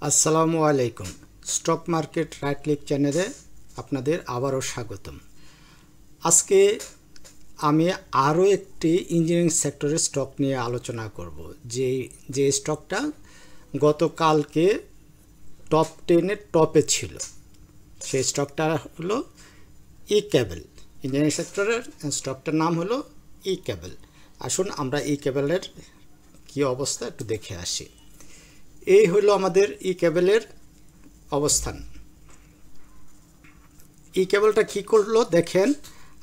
আসসালামু আলাইকুম। Stock market right click চ্যানেলে আপনাদের আবারও স্বাগতম। আজকে আমি আরও একটি ইঞ্জিনিয়ারিং সেক্টরের স্টক নিয়ে আলোচনা করব, যে স্টকটা গতকালকে টপ 10-এর টপে ছিল। সেই স্টকটা হলো ই কেবল। ইঞ্জিনিয়ারিং সেক্টরের স্টকটার নাম হলো ই কেবল। আসুন আমরা ই কেবলের কী অবস্থা একটু দেখে আসি। এই হলো আমাদের ই কেবলের অবস্থান। ই কেবলটা কী করলো দেখেন,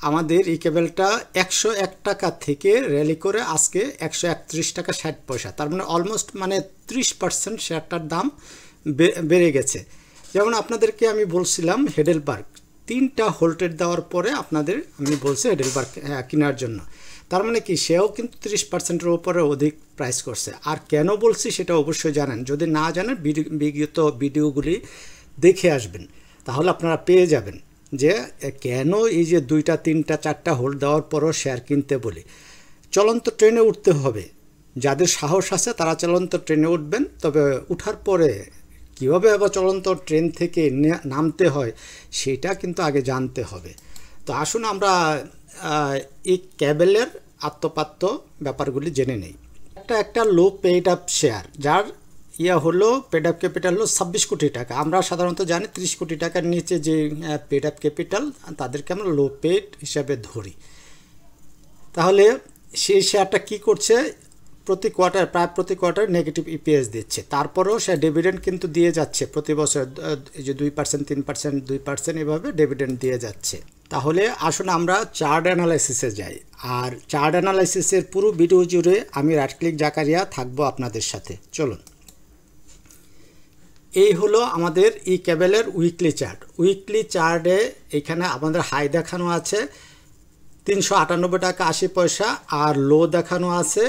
আমাদের ই কেবলটা 101 টাকা থেকে র্যালি করে আজকে 131 টাকা 60 পয়সা, তার মানে অলমোস্ট 30% শেয়ারটার দাম বেড়ে গেছে। যেমন আপনাদেরকে আমি বলছিলাম হেডেলবার্গ 3টা হোল্টেড দেওয়ার পরে আমি বলছি হেডেলবার্গ কেনার জন্য। তার মানে কি, সেও কিন্তু 30%-এর উপরে অধিক প্রাইস করছে। আর কেন বলছি সেটা অবশ্যই জানেন, যদি না জানেন বিগত ভিডিওগুলি দেখে আসবেন, তাহলে আপনারা পেয়ে যাবেন যে কেন এই যে 2টা 3টা 4টা হোল্ড দেওয়ার পরও শেয়ার কিনতে বলি। চলন্ত ট্রেনে উঠতে হবে, যাদের সাহস আছে তারা চলন্ত ট্রেনে উঠবেন। তবে উঠার পরে কীভাবে আবার চলন্ত ট্রেন থেকে নামতে হয় সেটা কিন্তু আগে জানতে হবে। তো আসুন আমরা এই কেবলের আত্মপাত্য ব্যাপারগুলি জেনে নেই। একটা লো পেইড আপ শেয়ার, যার হলো পেড আপ ক্যাপিটাল হলো 26 কোটি টাকা। আমরা সাধারণত জানি 30 কোটি টাকার নিচে যে পেড আপ ক্যাপিটাল তাদেরকে আমরা লো পেড হিসাবে ধরি। তাহলে সেই শেয়ারটা কি করছে, প্রায় প্রতি কোয়ার্টার নেগেটিভ ইপিএস দিচ্ছে। তারপরেও সে ডিভিডেন্ড কিন্তু দিয়ে যাচ্ছে প্রতি বছর, এই যে 2%, 3%, 2% এভাবে ডিভিডেন্ড দিয়ে যাচ্ছে। তাহলে আসুন আমরা চার্ট অ্যানালাইসিসে যাই। আর চার্ট অ্যানালাইসিসের পুরো ভিডিও জুড়ে আমি রাইট ক্লিক জাকারিয়া থাকবো আপনাদের সাথে। চলুন, এই হলো আমাদের ই কেবলের উইকলি চার্ট। উইকলি চার্টে এখানে আমাদের হাই দেখানো আছে 398 টাকা 80 পয়সা, আর লো দেখানো আছে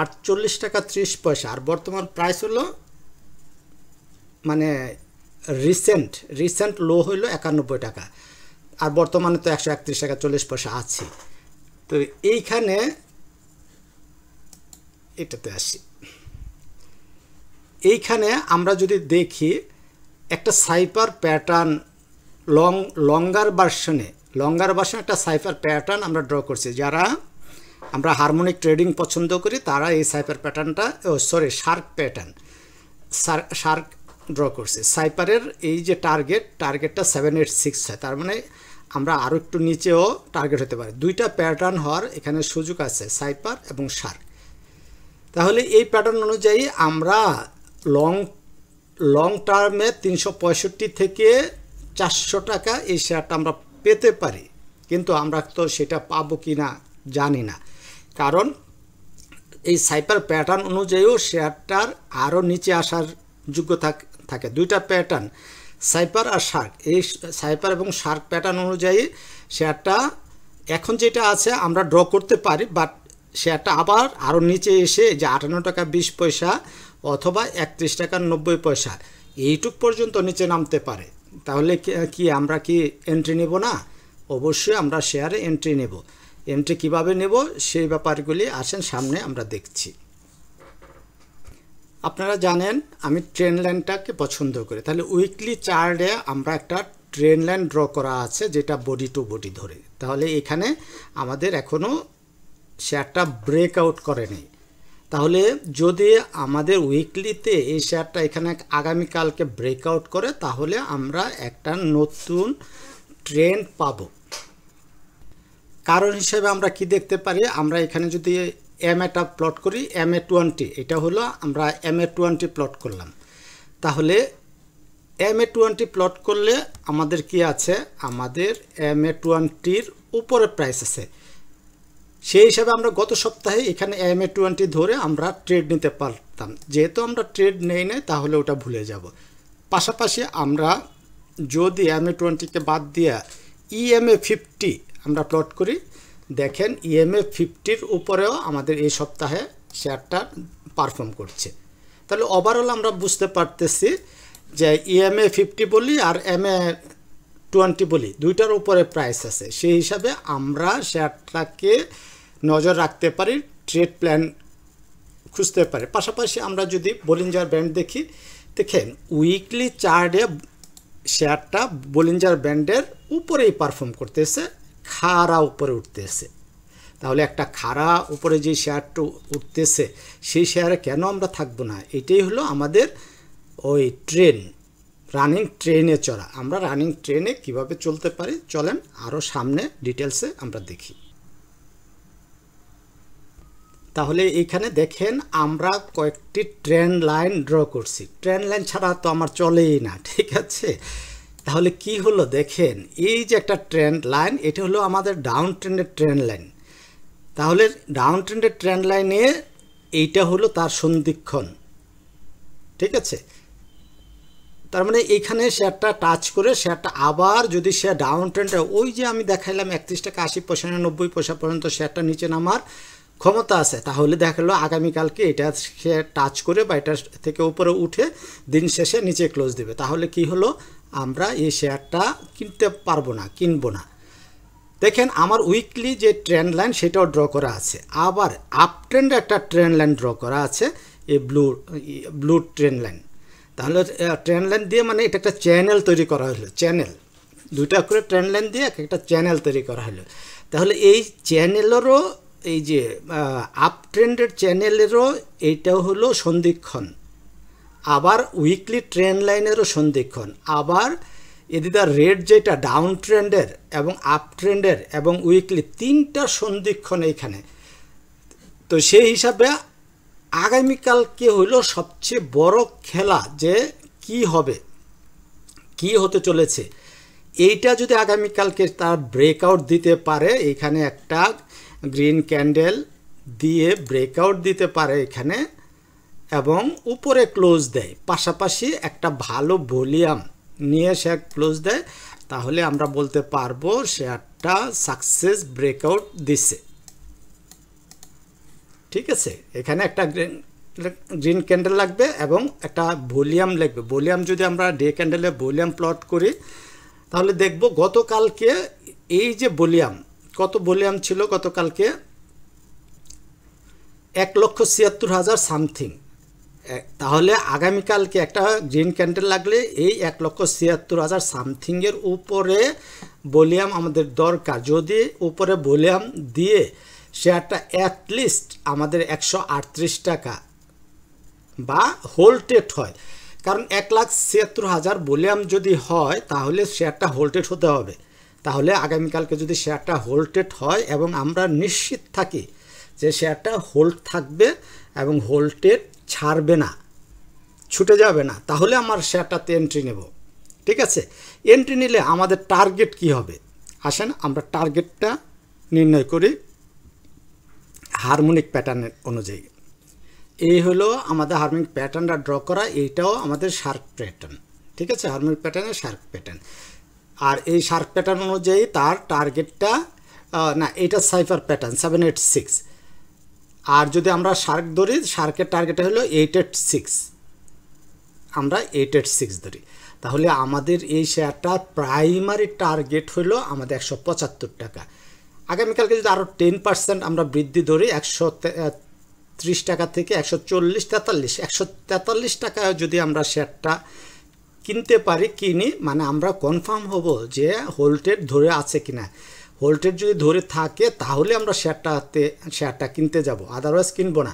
48 টাকা 30 পয়সা। আর বর্তমান প্রাইস হলো রিসেন্ট লো হইলো 91 টাকা, আর বর্তমানে তো 131 টাকা 40 পয়সা আছে। তো এইখানে এটাতে আসি। এইখানে আমরা যদি দেখি একটা সাইপার প্যাটার্ন লঙ্গার ভার্সনে একটা সাইপার প্যাটার্ন আমরা ড্র করছি। যারা আমরা হারমোনিক ট্রেডিং পছন্দ করি তারা এই সাইপার প্যাটার্নটা শার্ক ড্র করছে। সাইপারের এই যে টার্গেটটা 786 হয়, তার মানে আমরা আরও একটু নিচেও টার্গেট হতে পারে। 2টা প্যাটার্ন হওয়ার এখানে সুযোগ আছে, সাইপার এবং শার্ক। তাহলে এই প্যাটার্ন অনুযায়ী আমরা লং টার্মে 365 থেকে 400 টাকা এই শেয়ারটা আমরা পেতে পারি, কিন্তু আমরা তো সেটা পাবো কি না জানি না। কারণ এই সাইপার প্যাটার্ন অনুযায়ীও শেয়ারটার আরও নিচে আসার যোগ্য থাকে। 2টা প্যাটার্ন সাইপার আর শার্ক, এই সাইপার এবং শার্ক প্যাটার্ন অনুযায়ী শেয়ারটা এখন যেটা আছে আমরা ড্র করতে পারি, বাট শেয়ারটা আবার আরও নিচে এসে যে 58 টাকা 20 পয়সা অথবা 31 টাকা 90 পয়সা এইটুক পর্যন্ত নিচে নামতে পারে। তাহলে কি আমরা কি এন্ট্রি নেব না? অবশ্যই আমরা শেয়ারে এন্ট্রি নেব। এন্ট্রি কিভাবে নেব সেই ব্যাপারগুলি আসেন সামনে আমরা দেখছি। আপনারা জানেন আমি ট্রেন লাইনটাকে পছন্দ করি। তাহলে উইকলি চার্টে আমরা একটা ট্রেন লাইন ড্র করা আছে, যেটা বডি টু বডি ধরে। তাহলে এখানে আমাদের এখনও শেয়ারটা ব্রেকআউট করেনি। তাহলে যদি আমাদের উইকলিতে এই শেয়ারটা এখানে আগামীকালকে ব্রেকআউট করে, তাহলে আমরা একটা নতুন ট্রেন্ড পাবো। কারণ হিসেবে আমরা কি দেখতে পারি, আমরা এখানে যদি MA-টা প্লট করি, MA20, এটা হলো আমরা MA20 প্লট করলাম। তাহলে MA20 প্লট করলে আমাদের কি আছে, আমাদের MA20-র উপরে প্রাইস আছে। সেই হিসাবে আমরা গত সপ্তাহে এখানে MA20 ধরে আমরা ট্রেড নিতে পারতাম। যেহেতু আমরা ট্রেড নেই নাই, তাহলে ওটা ভুলে যাব। পাশাপাশি আমরা যদি MA20-কে বাদ দিয়ে EMA50 আমরা প্লট করি, দেখেন EMA50-র উপরেও আমাদের এই সপ্তাহে শেয়ারটা পারফর্ম করছে। তাহলে ওভারঅল আমরা বুঝতে পারতেছি যে EMA50 বলি আর MA20 বলি, 2টার উপরে প্রাইস আছে। সেই হিসাবে আমরা শেয়ারটাকে নজর রাখতে পারি, ট্রেড প্ল্যান খুঁজতে পারি। পাশাপাশি আমরা যদি বলিঞ্জার ব্যান্ড দেখি, দেখেন উইকলি চার্টে শেয়ারটা বলিঞ্জার ব্যান্ডের উপরেই পারফর্ম করতেছে, খাড়া উপরে উঠতেছে। তাহলে একটা খাড়া উপরে যে শেয়ারটা উঠতেছে সেই শেয়ারে কেন আমরা থাকবো না? এটাই হলো আমাদের ওই ট্রেন, রানিং ট্রেনে চড়া। আমরা রানিং ট্রেনে কিভাবে চলতে পারি চলেন আরও সামনে ডিটেলসে আমরা দেখি। তাহলে এইখানে দেখেন আমরা কয়েকটি ট্রেন্ড লাইন ড্র করছি। ট্রেন্ড লাইন ছাড়া তো আমার চলেই না, ঠিক আছে? তাহলে কি হলো দেখেন, এই যে একটা ট্রেন্ড লাইন, এটা হলো আমাদের ডাউন ট্রেন্ডের ট্রেন্ড লাইন। তাহলে ডাউন ট্রেন্ডের ট্রেন্ড লাইনে এইটা হলো তার সন্ধিক্ষণ, ঠিক আছে? তার মানে এইখানে শেয়ারটা টাচ করে শেয়ারটা আবার যদি শেয়ার ডাউন ট্রেন্ডে ওই যে আমি দেখাইলাম 31 টাকা 80 পয়সা 90 পয়সা পর্যন্ত শেয়ারটা নিচে নামার ক্ষমতা আছে, তাহলে দেখা গেলো আগামীকালকে এটা সে টাচ করে বা এটা থেকে উপরে উঠে দিন শেষে নিচে ক্লোজ দেবে। তাহলে কি হলো, আমরা এই শেয়ারটা কিনতে পারবো না, কিনবো না। দেখেন আমার উইকলি যে ট্রেন্ড লাইন সেটাও ড্র করা আছে, আবার আপ ট্রেন্ডে একটা ট্রেন্ড লাইন ড্র করা আছে, এই ব্লু ট্রেন্ড লাইন। তাহলে ট্রেন্ড লাইন দিয়ে মানে এটা একটা চ্যানেল তৈরি করা হলো, চ্যানেল দুইটা করে ট্রেন্ড লাইন দিয়ে একটা চ্যানেল তৈরি করা হলো। তাহলে এই চ্যানেলেরও এই যে আপ ট্রেন্ডের চ্যানেলেরও এইটাও হলো সন্ধিক্ষণ, আবার উইকলি ট্রেন্ড লাইনেরও সন্ধিক্ষণ, আবার এদিকে রেড যেটা ডাউন ট্রেন্ডের এবং আপ ট্রেন্ডের এবং উইকলি তিনটা সন্ধিক্ষণ এইখানে। তো সেই হিসাবে আগামীকালকে হইল সবচেয়ে বড় খেলা, যে কি হবে, কি হতে চলেছে। এইটা যদি আগামীকালকে তার ব্রেকআউট দিতে পারে, এইখানে একটা গ্রিন ক্যান্ডেল দিয়ে ব্রেকআউট দিতে পারে এখানে এবং উপরে ক্লোজ দেয়, পাশাপাশি একটা ভালো ভলিউম নিয়ে সে ক্লোজ দেয়, তাহলে আমরা বলতে পারবো শেয়ারটা সাকসেস ব্রেকআউট দিছে, ঠিক আছে? এখানে একটা গ্রিন ক্যান্ডেল লাগবে এবং একটা ভলিউম লাগবে। ভলিউম যদি আমরা ডে ক্যান্ডেলে ভলিউম প্লট করি তাহলে দেখব গতকালকে এই যে ভলিউম, কত ভলিউম ছিল গতকালকে, 1,76,000 সামথিং। তাহলে আগামীকালকে একটা গ্রিন ক্যান্ডেল লাগলে এই 1,76,000 সামথিংয়ের উপরে ভলিউম আমাদের দরকার। যদি উপরে ভলিউম দিয়ে শেয়ারটা অ্যাটলিস্ট আমাদের 138 টাকা বা হোল্টেড হয়, কারণ 1,76,000 ভলিউম যদি হয় তাহলে শেয়ারটা হোল্টেড হতে হবে। তাহলে আগামীকালকে যদি শেয়ারটা হোল্টেড হয় এবং আমরা নিশ্চিত থাকি যে শেয়ারটা হোল্ড থাকবে এবং হোল্টেড ছাড়বে না, ছুটে যাবে না, তাহলে আমার শেয়ারটাতে এন্ট্রি নেব, ঠিক আছে? এন্ট্রি নিলে আমাদের টার্গেট কি হবে? আসেন আমরা টার্গেটটা নির্ণয় করি হারমোনিক প্যাটার্নের অনুযায়ী। এই হলো আমাদের হারমোনিক প্যাটার্নটা ড্র করা, এইটাও আমাদের শার্ক প্যাটার্ন, ঠিক আছে? হারমোনিক প্যাটার্নের শার্ক প্যাটার্ন। আর এই শার্ক প্যাটার্ন অনুযায়ী তার টার্গেটটা না, এটা সাইফার প্যাটার্ন 786। আর যদি আমরা শার্ক ধরি, শার্কের টার্গেট হলো 886, আমরা 886 ধরি, তাহলে আমাদের এই শেয়ারটার প্রাইমারি টার্গেট হলো আমাদের 175 টাকা। আগামীকালকে যদি আরও 10% আমরা বৃদ্ধি ধরি, 130 টাকা থেকে 143 টাকায় যদি আমরা শেয়ারটা কিনতে পারি, কিনি মানে আমরা কনফার্ম হব যে হোল্টেড ধরে আছে কিনা। হোল্টেড যদি ধরে থাকে তাহলে আমরা শেয়ারটা কিনতে যাব, আদারওয়াইজ কিনবো না।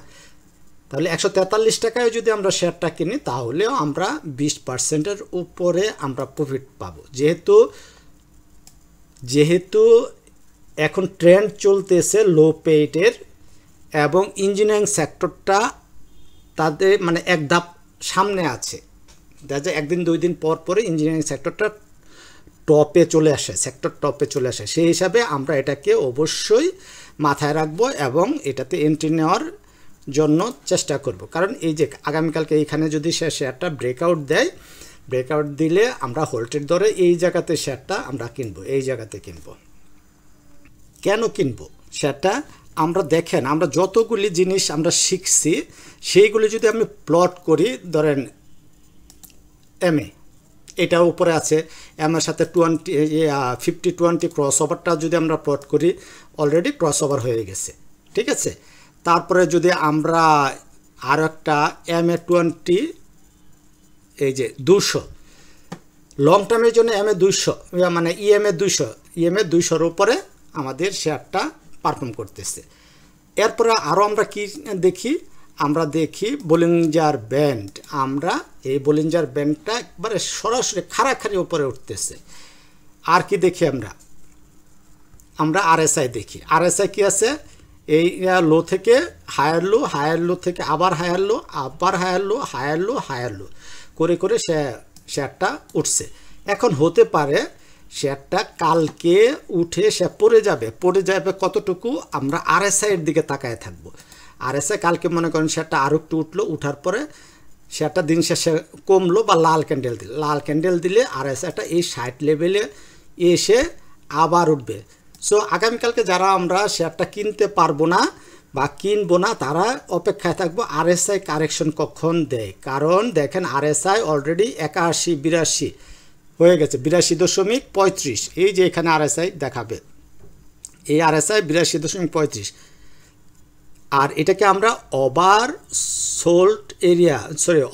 তাহলে 143 টাকায় যদি আমরা শেয়ারটা কিনি তাহলেও আমরা 20%-এর উপরে আমরা প্রফিট পাবো। যেহেতু এখন ট্রেন্ড চলতেছে লো পেইডের এবং ইঞ্জিনিয়ারিং সেক্টরটা তাদের মানে এক ধাপ সামনে আছে, দেখা যায় একদিন দুই দিন পর পরে ইঞ্জিনিয়ারিং সেক্টরটা টপে চলে আসে, সেক্টর টপে চলে আসে। সেই হিসাবে আমরা এটাকে অবশ্যই মাথায় রাখবো এবং এটাতে এন্ট্রি নেওয়ার জন্য চেষ্টা করব। কারণ এই যে আগামীকালকে এইখানে যদি শেয়ারটা ব্রেকআউট দেয়, ব্রেকআউট দিলে আমরা হোল্টেড ধরে এই জায়গাতে শেয়ারটা আমরা কিনবো, এই জায়গাতে কিনবো। কেন কিনবো শেয়ারটা? আমরা দেখেন আমরা যতগুলি জিনিস আমরা শিখছি সেইগুলি যদি আমি প্লট করি, ধরেন এমএ এটা উপরে আছে, এমের সাথে 50-20 ক্রস ওভারটা যদি আমরা প্লট করি, অলরেডি ক্রস ওভার হয়ে গেছে, ঠিক আছে? তারপরে যদি আমরা আর একটা MA20 এই যে 200 লং টার্মের জন্য এমএ 200 মানে ইএমএ 200 উপরে আমাদের শেয়ারটা পারফর্ম করতেছে। এরপরে আরও আমরা কি দেখি, আমরা দেখি বলিঞ্জার ব্যান্ড। আমরা এই বলিঞ্জার ব্যান্ডটা একবারে সরাসরি খাড়াখাড়ি উপরে উঠতেছে। আর কি দেখি আমরা আরএসআই দেখি। আরএসআই কি আছে, এই লো থেকে হায়ার লো থেকে আবার হায়ার লো করে করে শেয়ারটা উঠছে। এখন হতে পারে শেয়ারটা কালকে উঠে সে পড়ে যাবে কতটুকু, আমরা আরএসআইয়ের দিকে তাকায় থাকবো। আরএসআই কালকে মনে করেন শেয়ারটা আরও একটু উঠলো, উঠার পরে শেয়ারটা দিন শেষে কমলো বা লাল ক্যান্ডেল দিলে আরএসআইটা এই 60 লেভেলে এসে আবার উঠবে। সো আগামীকালকে যারা আমরা শেয়ারটা কিনতে পারবো না বা কিনবো না তারা অপেক্ষায় থাকবো আরএসআই কারেকশন কখন দেয়। কারণ দেখেন আরএসআই অলরেডি 81-82 হয়ে গেছে, 82.35। এই যে এখানে আরএসআই দেখাবে, এই আরএসআই 82.35। আর এটাকে আমরা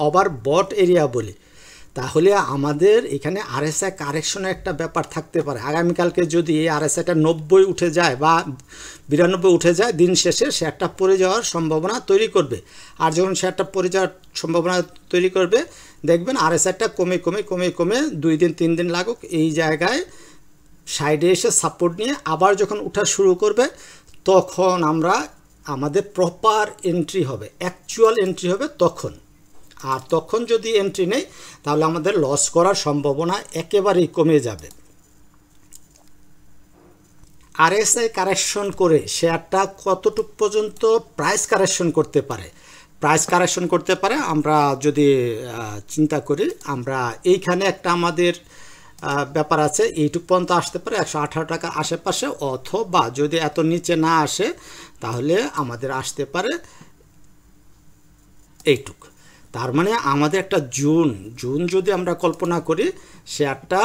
ওভারবট এরিয়া বলি। তাহলে আমাদের এখানে আরএসআই কারেকশনের একটা ব্যাপার থাকতে পারে। আগামীকালকে যদি এই আরএসআইটা 90 উঠে যায় বা 92 উঠে যায়, দিন শেষে শেয়ারটা পড়ে যাওয়ার সম্ভাবনা তৈরি করবে। আর যখন শেয়ারটা পড়ে যাওয়ার সম্ভাবনা তৈরি করবে, দেখবেন আরএসআইটা কমে 2 দিন 3 দিন লাগুক এই জায়গায় সাইডে এসে সাপোর্ট নিয়ে আবার যখন উঠা শুরু করবে, তখন আমাদের প্রপার এন্ট্রি হবে, অ্যাকচুয়াল এন্ট্রি হবে তখন। আর তখন যদি এন্ট্রি নেই তাহলে আমাদের লস করার সম্ভাবনা একেবারেই কমে যাবে। আরএসআই কারেকশন করে শেয়ারটা কতটুকু পর্যন্ত প্রাইস কারেকশন করতে পারে আমরা যদি চিন্তা করি, আমরা এইখানে একটা আমাদের ব্যাপার আছে, এইটুক পর্যন্ত আসতে পারে 118 টাকা আশেপাশে, অথবা যদি এত নিচে না আসে তাহলে আমাদের আসতে পারে এইটুক। তার মানে আমাদের একটা জুন যদি আমরা কল্পনা করি, শেয়ারটা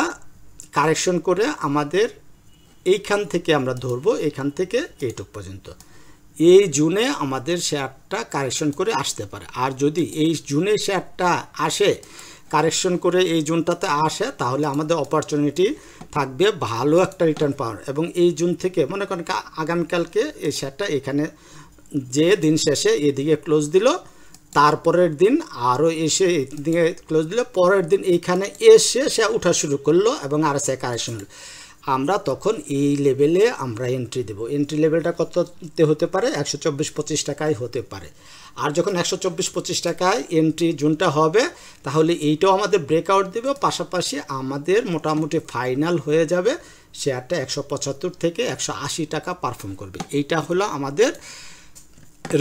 কারেকশন করে আমাদের এইখান থেকে আমরা ধরবো, এইখান থেকে এইটুক পর্যন্ত, এই জুনে আমাদের শেয়ারটা কারেকশন করে আসতে পারে। আর যদি এই জুনে শেয়ারটা আসে কারেকশন করে এই জুনটাতে আসে, তাহলে আমাদের অপরচুনিটি থাকবে ভালো একটা রিটার্ন পাওয়ার। এবং এই জুন থেকে মনে করেন আগামীকালকে এই শেয়ারটা এখানে যে দিন শেষে এদিকে ক্লোজ দিল, তারপরের দিন আরও এসে এদিকে ক্লোজ দিল, পরের দিন এইখানে এসে সে উঠা শুরু করলো এবং আরএসআই কারেকশন হলো, আমরা তখন এই লেভেলে আমরা এন্ট্রি দেব। এন্ট্রি লেভেলটা কততে হতে পারে, 124-25 টাকায় হতে পারে। আর যখন 124-25 টাকায় এন্ট্রি জুনটা হবে, তাহলে এইটাও আমাদের ব্রেকআউট দেবে, পাশাপাশি আমাদের মোটামুটি ফাইনাল হয়ে যাবে, শেয়ারটা 175 থেকে 180 টাকা পারফর্ম করবে। এইটা হলো আমাদের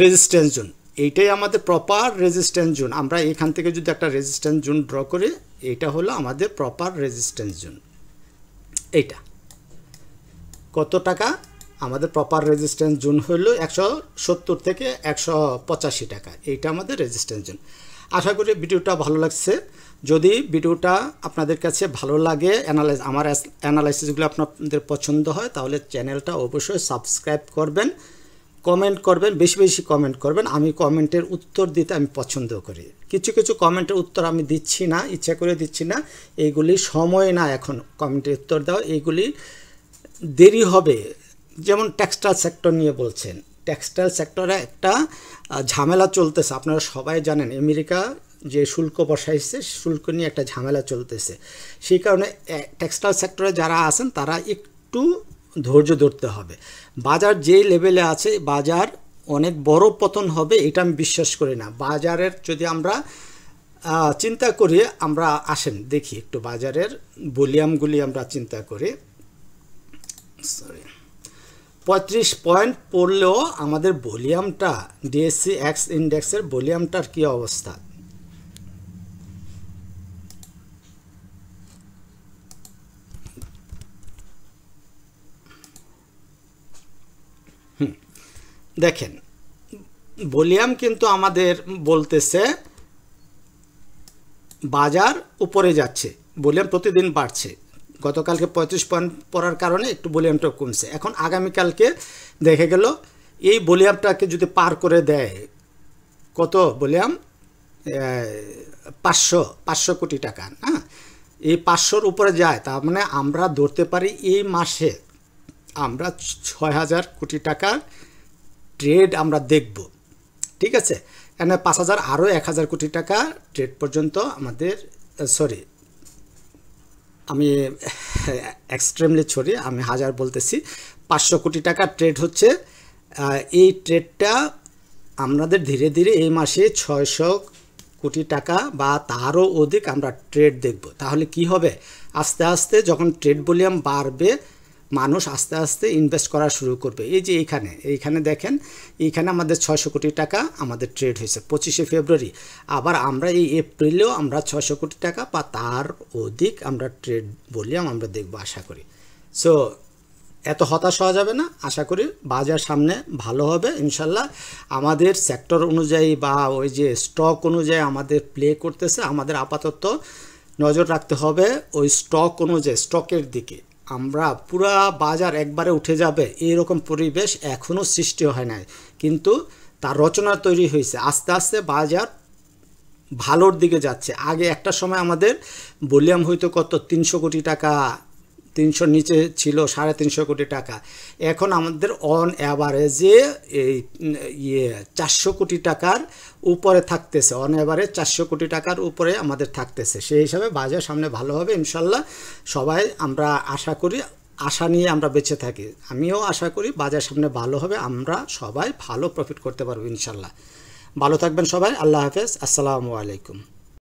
রেজিস্ট্যান্স জোন, এইটাই আমাদের প্রপার রেজিস্ট্যান্স জোন। আমরা এখান থেকে যদি একটা রেজিস্ট্যান্স জোন ড্র করি, এইটা হলো আমাদের প্রপার রেজিস্ট্যান্স জোন। এইটা কত টাকা, আমাদের প্রপার রেজিস্ট্যান্স জোন হলো 170 থেকে 185 টাকা, এইটা আমাদের রেজিস্ট্যান্স জোন। আশা করি ভিডিওটা ভালো লাগছে। যদি ভিডিওটা আপনাদের কাছে ভালো লাগে, আমার অ্যানালাইসিসগুলো আপনাদের পছন্দ হয়, তাহলে চ্যানেলটা অবশ্যই সাবস্ক্রাইব করবেন, কমেন্ট করবেন, বেশি বেশি কমেন্ট করবেন। আমি কমেন্টের উত্তর দিতে আমি পছন্দ করি। কিছু কমেন্টের উত্তর আমি দিচ্ছি না, ইচ্ছা করে দিচ্ছি না, এইগুলি সময় না এখন কমেন্টের উত্তর দেওয়া, এইগুলি দেরি হবে। যেমন টেক্সটাইল সেক্টর নিয়ে বলছেন, টেক্সটাইল সেক্টরে একটা ঝামেলা চলতেছে, আপনারা সবাই জানেন আমেরিকা যে শুল্ক বসাইছে, শুল্ক নিয়ে একটা ঝামেলা চলতেছে। সেই কারণে টেক্সটাইল সেক্টরে যারা আছেন তারা একটু ধৈর্য ধরতে হবে। বাজার যে লেভেলে আছে, বাজার অনেক বড় পতন হবে এটা আমি বিশ্বাস করি না। বাজারের যদি আমরা চিন্তা করি, আমরা আসেন দেখি একটু বাজারের ভলিউমগুলি আমরা চিন্তা করি। 35 পয়েন্ট পড়লেও আমাদের ভলিউমটা, ডিএসসি এক্স ইন্ডেক্সের ভলিউমটার কি অবস্থা, দেখেন ভলিউম কিন্তু আমাদের বলতেছে বাজার উপরে যাচ্ছে, ভলিউম প্রতিদিন বাড়ছে। গতকালকে 35 পয়েন্ট পড়ার কারণে একটু ভলিউমটা কমছে। এখন আগামীকালকে দেখে গেল এই ভলিউমটাকে যদি পার করে দেয়, কত ভলিউম 500 কোটি টাকা, হ্যাঁ, এই 500-র উপরে যায়, তার মানে আমরা ধরতে পারি এই মাসে আমরা 6000 কোটি টাকার ট্রেড আমরা দেখব। ঠিক আছে, এখানে 5000 আরও 1000 কোটি টাকা ট্রেড পর্যন্ত আমাদের, সরি আমি এক্সট্রিমলি সরি, আমি 1000 বলতেছি, 500 কোটি টাকা ট্রেড হচ্ছে। এই ট্রেডটা আমাদের ধীরে ধীরে এই মাসে 600 কোটি টাকা বা তারও অধিক আমরা ট্রেড দেখব। তাহলে কি হবে, আস্তে আস্তে যখন ট্রেড ভলিউম বাড়বে মানুষ আস্তে আস্তে ইনভেস্ট করা শুরু করবে। এই যে এইখানে দেখেন, এইখানে আমাদের 600 কোটি টাকা আমাদের ট্রেড হয়েছে 25শে ফেব্রুয়ারি। আবার আমরা এই এপ্রিলেও আমরা 600 কোটি টাকা বা তার অধিক আমরা ট্রেড ভলিউম আমরা দেখব আশা করি। সো এত হতাশ হওয়া যাবে না, আশা করি বাজার সামনে ভালো হবে ইনশাল্লাহ। আমাদের সেক্টর অনুযায়ী বা ওই যে স্টক অনুযায়ী আমাদের প্লে করতেছে, আমাদের আপাতত নজর রাখতে হবে ওই স্টক অনুযায়ী, স্টকের দিকে। আমরা পুরা বাজার একবারে উঠে যাবে এরকম পরিবেশ এখনও সৃষ্টি হয় নাই, কিন্তু তার রচনা তৈরি হয়েছে। আস্তে আস্তে বাজার ভালোর দিকে যাচ্ছে। আগে একটা সময় আমাদের ভলিউম হয়তো কত 300 কোটি টাকা, 300 নিচে ছিল 350 কোটি টাকা। এখন আমাদের অন অ্যাভারেজে এই 400 কোটি টাকার উপরে থাকতেছে, অন অ্যাভারেজ 400 কোটি টাকার উপরে আমাদের থাকতেছে। সেই হিসাবে বাজার সামনে ভালো হবে ইনশাল্লাহ। সবাই আমরা আশা করি, আশা নিয়ে আমরা বেঁচে থাকি। আমিও আশা করি বাজার সামনে ভালো হবে, আমরা সবাই ভালো প্রফিট করতে পারবো ইনশাল্লাহ। ভালো থাকবেন সবাই, আল্লাহ হাফেজ, আসসালামু আলাইকুম।